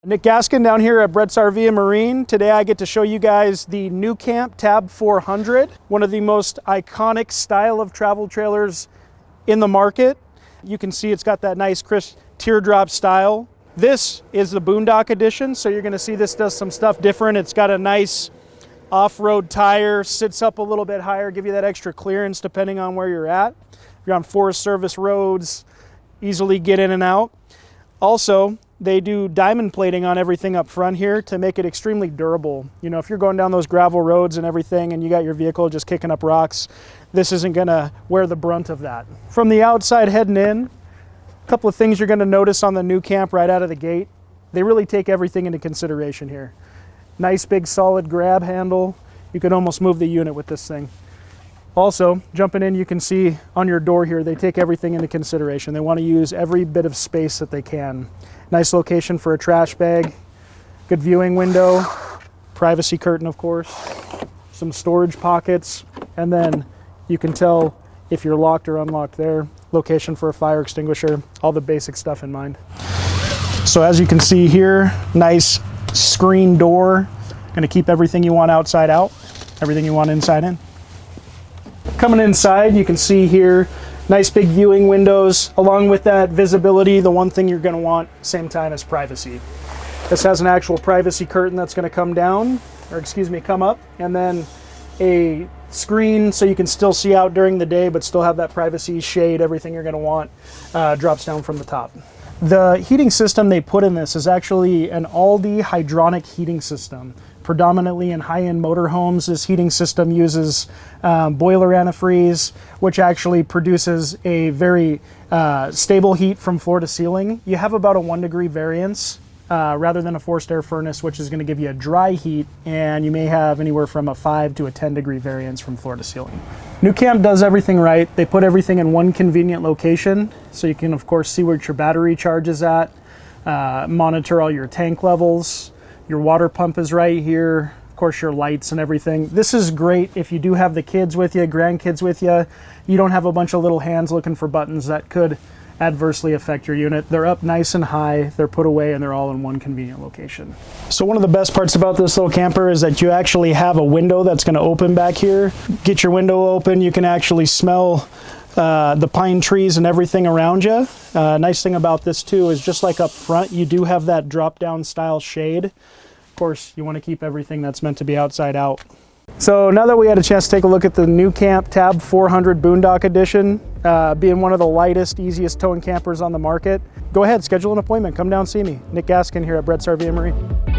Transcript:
Nick Gaskin down here at BretzRV and Marine. Today I get to show you guys the NuCamp Tab 400, one of the most iconic style of travel trailers in the market. You can see it's got that nice crisp teardrop style. This is the Boondock edition, so you're gonna see this does some stuff different. It's got a nice off-road tire, sits up a little bit higher, give you that extra clearance depending on where you're at. If you're on Forest Service roads, easily get in and out. Also, they do diamond plating on everything up front here to make it extremely durable. You know, if you're going down those gravel roads and everything and you got your vehicle just kicking up rocks, this isn't gonna wear the brunt of that. From the outside heading in, a couple of things you're gonna notice on the NuCamp right out of the gate. They really take everything into consideration here. Nice big solid grab handle. You can almost move the unit with this thing. Also, jumping in, you can see on your door here, they take everything into consideration. They want to use every bit of space that they can. Nice location for a trash bag, good viewing window, privacy curtain, of course, some storage pockets, and then you can tell if you're locked or unlocked there. Location for a fire extinguisher, all the basic stuff in mind. So as you can see here, nice screen door. Going to keep everything you want outside out, everything you want inside in. Coming inside, you can see here, nice big viewing windows. Along with that visibility, the one thing you're going to want same time is privacy. This has an actual privacy curtain that's going to come down, or excuse me, come up, and then a screen so you can still see out during the day but still have that privacy, shade, everything you're going to want drops down from the top. The heating system they put in this is actually an Aldi hydronic heating system. Predominantly in high-end motorhomes, this heating system uses boiler antifreeze, which actually produces a very stable heat from floor to ceiling. You have about a 1 degree variance rather than a forced air furnace, which is going to give you a dry heat, and you may have anywhere from a 5 to a 10 degree variance from floor to ceiling. NuCamp does everything right. They put everything in one convenient location, so you can of course see where your battery charge is at, monitor all your tank levels. Your water pump is right here, of course your lights and everything. This is great if you do have the kids with you, grandkids with you. You don't have a bunch of little hands looking for buttons that could adversely affect your unit. They're up nice and high, they're put away, and they're all in one convenient location. So one of the best parts about this little camper is that you actually have a window that's going to open back here. Get your window open, you can actually smell the pine trees and everything around you. Nice thing about this too is just like up front, you do have that drop down style shade. Of course, you want to keep everything that's meant to be outside out. So now that we had a chance to take a look at the NuCamp Tab 400 Boondock Edition, being one of the lightest, easiest towing campers on the market, go ahead, schedule an appointment, come down, see me. Nick Gaskin here at BretzRV and Marine.